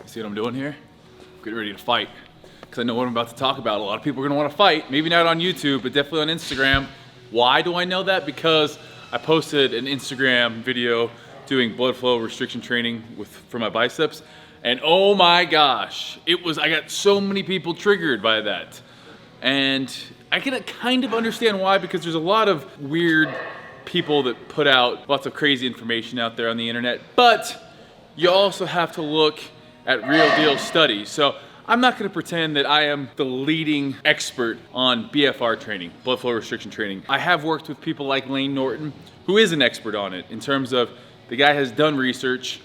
See what I'm doing here? Get ready to fight, because I know what I'm about to talk about. A lot of people are gonna wanna fight, maybe not on YouTube, but definitely on Instagram. Why do I know that? Because I posted an Instagram video doing blood flow restriction training for my biceps, and oh my gosh, I got so many people triggered by that. And I can kind of understand why, because there's a lot of weird people that put out lots of crazy information out there on the internet, but you also have to look at real deal studies. So I'm not gonna pretend that I am the leading expert on BFR training, blood flow restriction training. I have worked with people like NORTON, who is an expert on it, in terms of the guy has done research.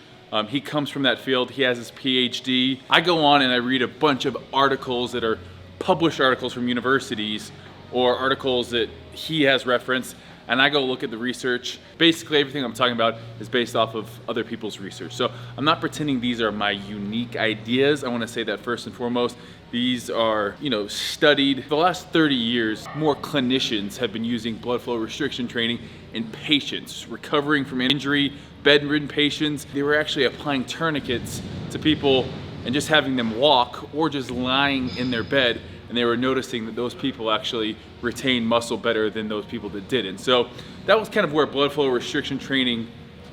He comes from that field, he has his PhD. I go on and I read a bunch of articles that are published articles from universities or articles that he has referenced, and I go look at the research. Basically everything I'm talking about is based off of other people's research. So I'm not pretending these are my unique ideas. I wanna say that first and foremost. These are, studied. For the last 30 years, more clinicians have been using blood flow restriction training in patients recovering from injury, bedridden patients. They were actually applying tourniquets to people and just having them walk or just lying in their bed, and they were noticing that those people actually retained muscle better than those people that didn't. So that was kind of where blood flow restriction training,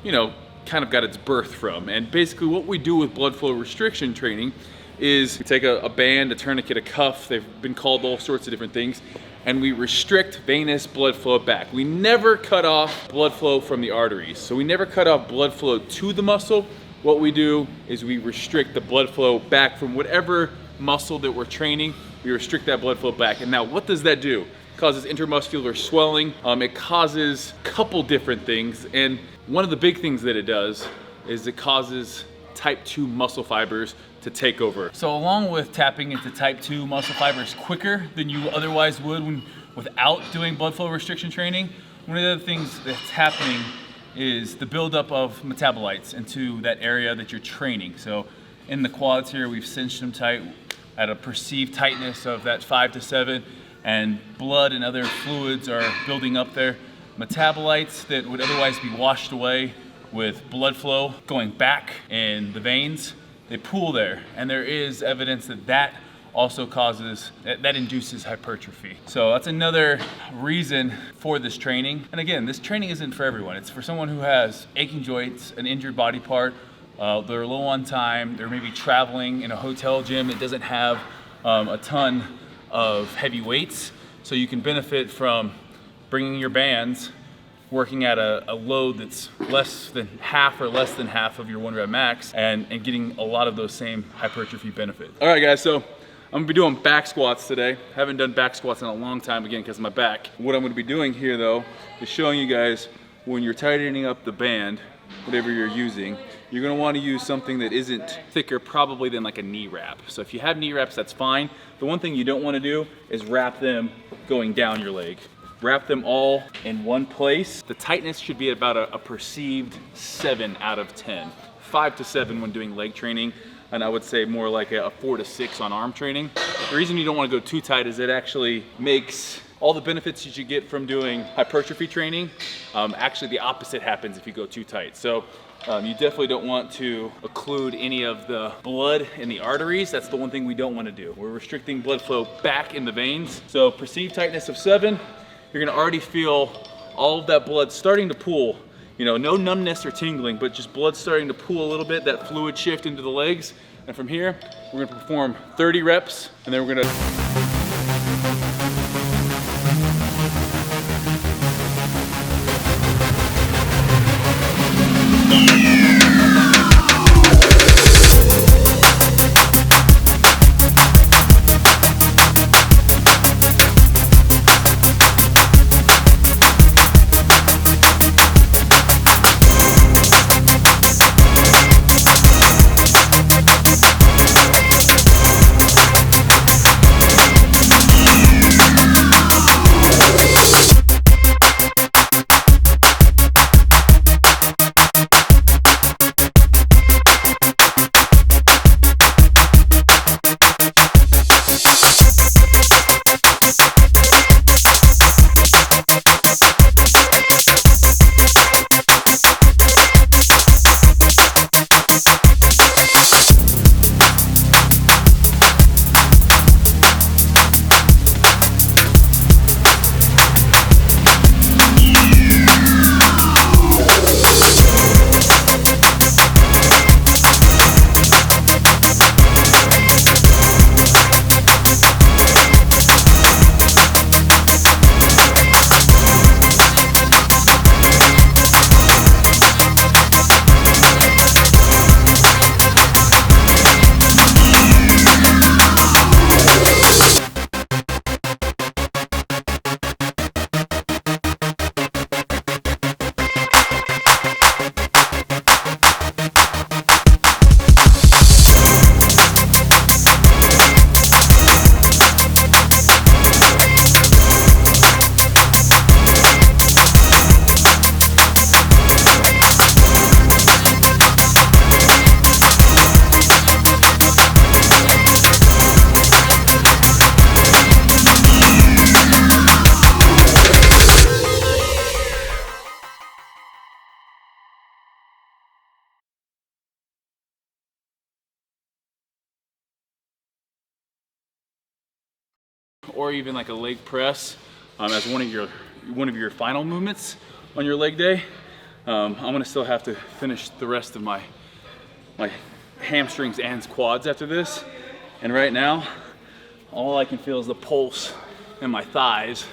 kind of got its birth from. And basically what we do with blood flow restriction training is we take a band, a tourniquet, a cuff, they've been called all sorts of different things, and we restrict venous blood flow back. We never cut off blood flow from the arteries. So we never cut off blood flow to the muscle. What we do is we restrict the blood flow back from whatever muscle that we're training. We restrict that blood flow back. And now what does that do? It causes intramuscular swelling. It causes a couple different things. And one of the big things that it does is it causes type 2 muscle fibers to take over. So along with tapping into type 2 muscle fibers quicker than you otherwise would without doing blood flow restriction training, one of the other things that's happening is the buildup of metabolites into that area that you're training. So in the quads here, we've cinched them tight at a perceived tightness of that 5 to 7, and blood and other fluids are building up there. Metabolites that would otherwise be washed away with blood flow going back in the veins, they pool there, and there is evidence that also that induces hypertrophy. So that's another reason for this training. And again, this training isn't for everyone. It's for someone who has aching joints, an injured body part, they're low on time, they're maybe traveling in a hotel gym that doesn't have a ton of heavy weights. So you can benefit from bringing your bands, working at a load that's less than half or less than half of your 1 rep max, and getting a lot of those same hypertrophy benefits. All right guys, so I'm gonna be doing back squats today. Haven't done back squats in a long time, again, because of my back. What I'm gonna be doing here though, is showing you guys when you're tightening up the band, whatever you're using, you're gonna wanna use something that isn't thicker probably than like a knee wrap. So if you have knee wraps, that's fine. The one thing you don't wanna do is wrap them going down your leg. Wrap them all in one place. The tightness should be about a perceived 7 out of 10. 5 to 7 when doing leg training, and I would say more like a 4 to 6 on arm training. The reason you don't want to go too tight is it actually makes all the benefits that you get from doing hypertrophy training, actually the opposite happens if you go too tight. So you definitely don't want to occlude any of the blood in the arteries. That's the one thing we don't want to do. We're restricting blood flow back in the veins. So perceived tightness of 7, you're gonna already feel all of that blood starting to pool. No numbness or tingling, but just blood starting to pool a little bit, that fluid shift into the legs. And from here, we're gonna perform 30 reps, and then we're gonna or even like a leg press as one of your final movements on your leg day. I'm gonna still have to finish the rest of my hamstrings and quads after this. And right now, all I can feel is the pulse in my thighs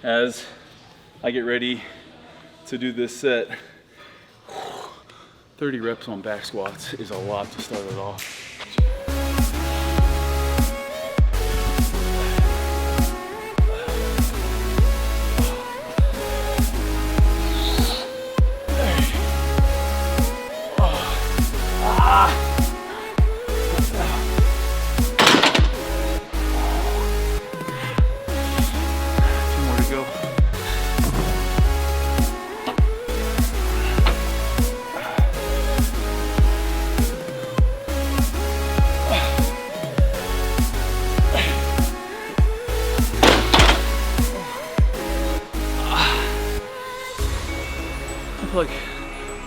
as I get ready to do this set. 30 reps on back squats is a lot to start it off. Like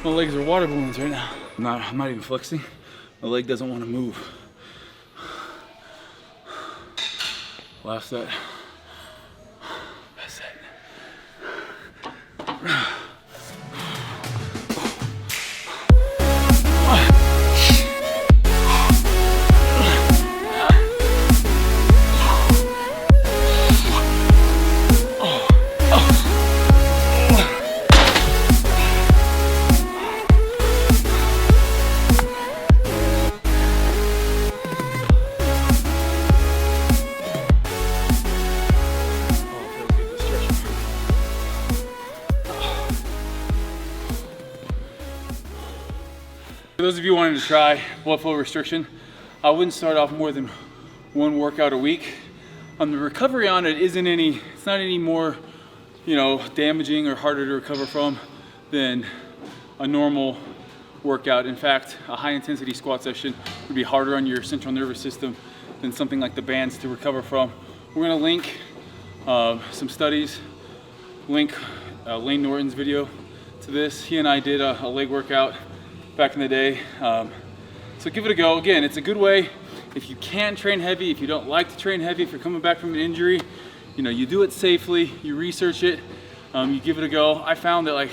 my legs are water balloons right now. I'm not even flexing. My leg doesn't want to move. Last set. Best set. For those of you wanting to try blood flow restriction, I wouldn't start off more than one workout a week. The recovery on it it's not any more, damaging or harder to recover from than a normal workout. In fact, a high intensity squat session would be harder on your central nervous system than something like the bands to recover from. We're gonna link some studies, link Layne Norton's video to this. He and I did a leg workout back in the day. So give it a go. Again, it's a good way if you can train heavy, if you don't like to train heavy, if you're coming back from an injury, you do it safely, you research it, you give it a go. I found that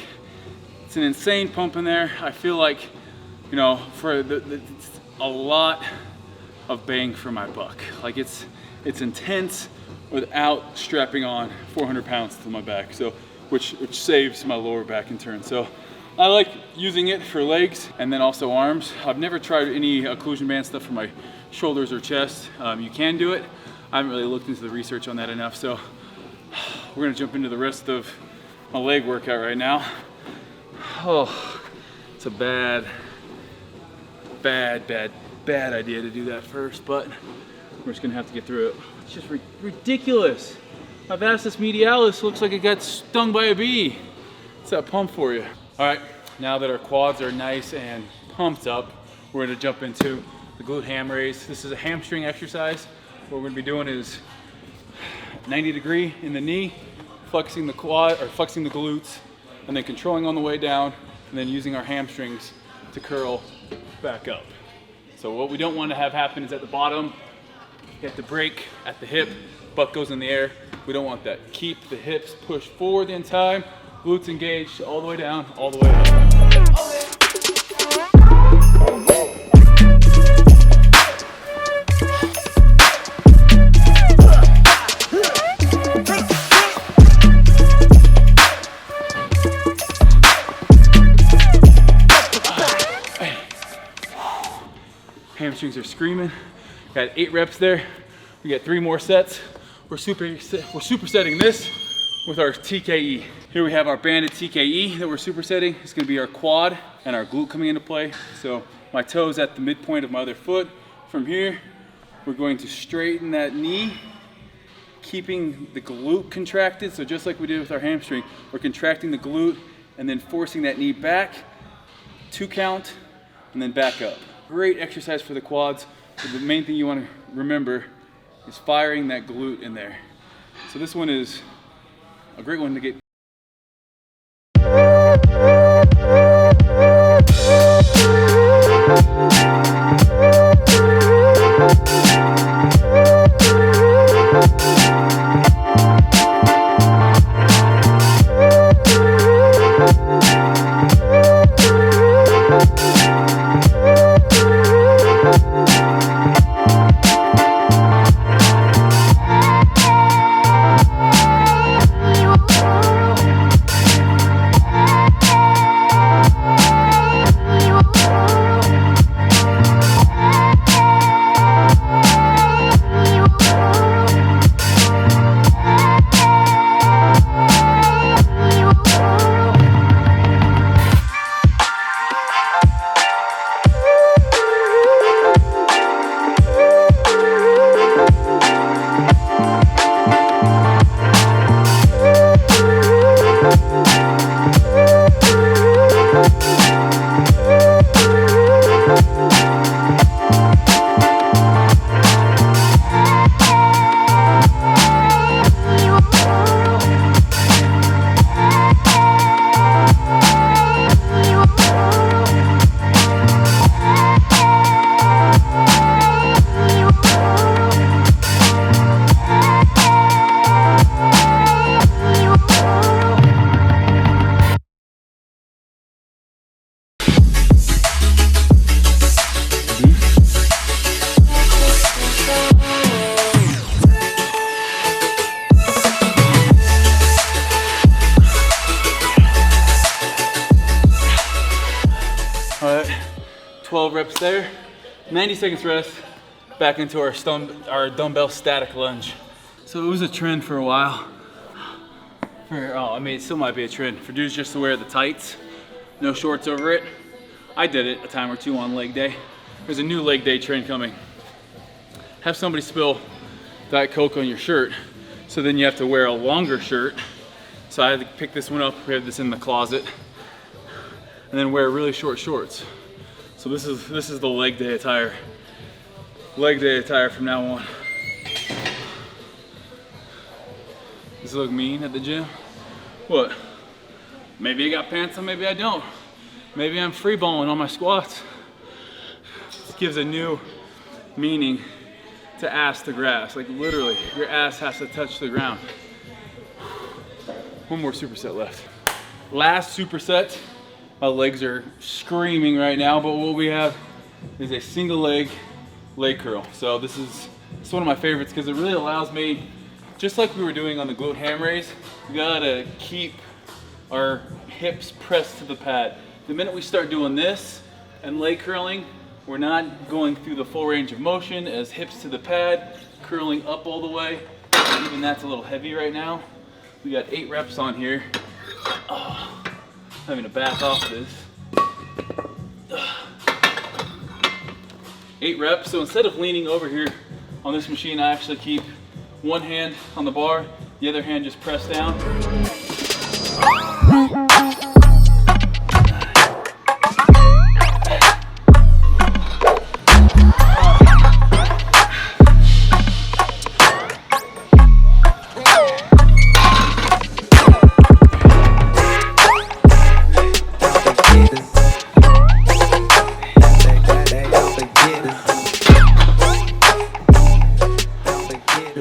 it's an insane pump in there. I feel like, for it's a lot of bang for my buck. Like it's intense without strapping on 400 pounds to my back. So, which saves my lower back in turn. So I like using it for legs and then also arms. I've never tried any occlusion band stuff for my shoulders or chest. You can do it. I haven't really looked into the research on that enough. So we're gonna jump into the rest of my leg workout right now. Oh, it's a bad idea to do that first, but we're just gonna have to get through it. It's just ridiculous. My vastus medialis looks like it got stung by a bee. It's that pump for you. All right, now that our quads are nice and pumped up, we're gonna jump into the glute ham raise. This is a hamstring exercise. What we're gonna be doing is 90-degree in the knee, flexing the quad or flexing the glutes, and then controlling on the way down, and then using our hamstrings to curl back up. So what we don't want to have happen is at the bottom, you have to break at the hip, butt goes in the air. We don't want that. Keep the hips pushed forward the entire time, glutes engaged all the way down, all the way up. Hamstrings are screaming. Got 8 reps there. We got 3 more sets. We're supersetting this with our TKE. Here we have our banded TKE that we're supersetting. It's gonna be our quad and our glute coming into play. So my toes at the midpoint of my other foot. From here, we're going to straighten that knee, keeping the glute contracted. So just like we did with our hamstring, we're contracting the glute and then forcing that knee back, 2 count, and then back up. Great exercise for the quads. But the main thing you want to remember is firing that glute in there. So this one is a great one to get. there. 90 seconds rest, back into our dumbbell static lunge. So it was a trend for a while. I mean, it still might be a trend for dudes just to wear the tights, no shorts over it. I did it a time or two on leg day. There's a new leg day trend coming. Have somebody spill Diet Coke on your shirt, so then you have to wear a longer shirt. So I had to pick this one up, we have this in the closet, and then wear really short shorts. So this is the leg day attire. Leg day attire from now on. Does it look mean at the gym? What? Maybe I got pants on, maybe I don't. Maybe I'm free balling on my squats. This gives a new meaning to ass to grass. Like literally, your ass has to touch the ground. One more superset left. Last superset. My legs are screaming right now, but what we have is a single leg curl. So this is one of my favorites because it really allows me, just like we were doing on the glute ham raise, we gotta keep our hips pressed to the pad. The minute we start doing this and leg curling, we're not going through the full range of motion as hips to the pad, curling up all the way. Even that's a little heavy right now. We got 8 reps on here. Oh, having to back off this. 8 reps, so instead of leaning over here on this machine, I actually keep one hand on the bar, the other hand just pressed down.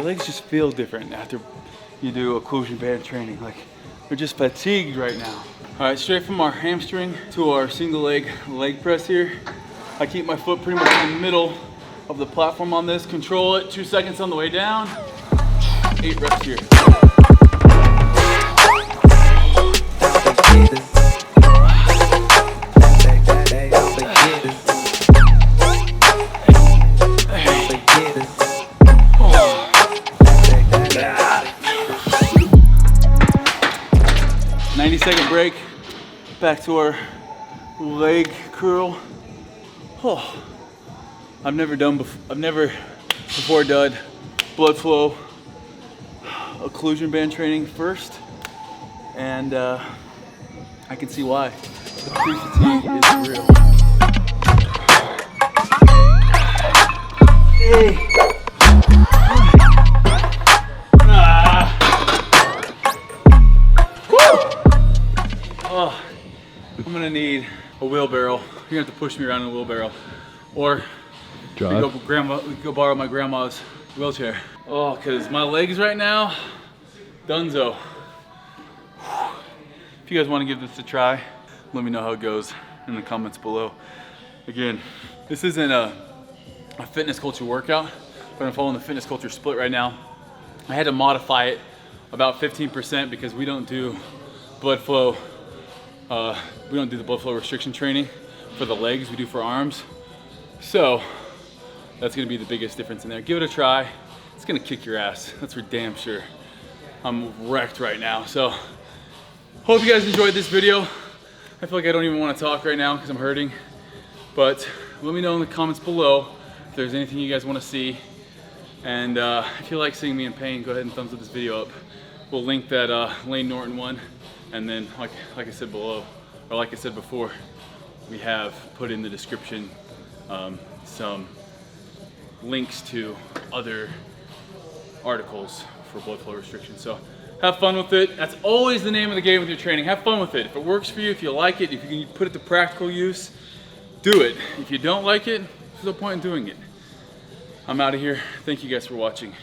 'Legs just feel different after you do occlusion band training. Like, we're just fatigued right now. All right, straight from our hamstring to our single leg press here. I keep my foot pretty much in the middle of the platform on this. Control it, 2 seconds on the way down. 8 reps here. Second break, back to our leg curl. Oh, I've never before done blood flow occlusion band training first, and I can see why. The pre-fatigue is real. Hey. Oh, I'm gonna need a wheelbarrow. You're gonna have to push me around in a wheelbarrow. Or we can go borrow my grandma's wheelchair. Oh, cause my legs right now, dunzo. If you guys wanna give this a try, let me know how it goes in the comments below. Again, this isn't a fitness culture workout, but I'm following the fitness culture split right now. I had to modify it about 15% because we don't do blood flow. We don't do the blood flow restriction training for the legs, we do for arms. So that's gonna be the biggest difference in there. Give it a try. It's gonna kick your ass, that's for damn sure. I'm wrecked right now. So hope you guys enjoyed this video. I feel like I don't even wanna talk right now because I'm hurting. But let me know in the comments below if there's anything you guys wanna see. And if you like seeing me in pain, go ahead and thumbs up this video up. We'll link that LAYNE NORTON one. And then, like I said below, or like I said before, we have put in the description some links to other articles for blood flow restriction. So have fun with it. That's always the name of the game with your training. Have fun with it. If it works for you, if you like it, if you can put it to practical use, do it. If you don't like it, there's no point in doing it. I'm out of here. Thank you guys for watching.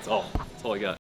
That's all I got.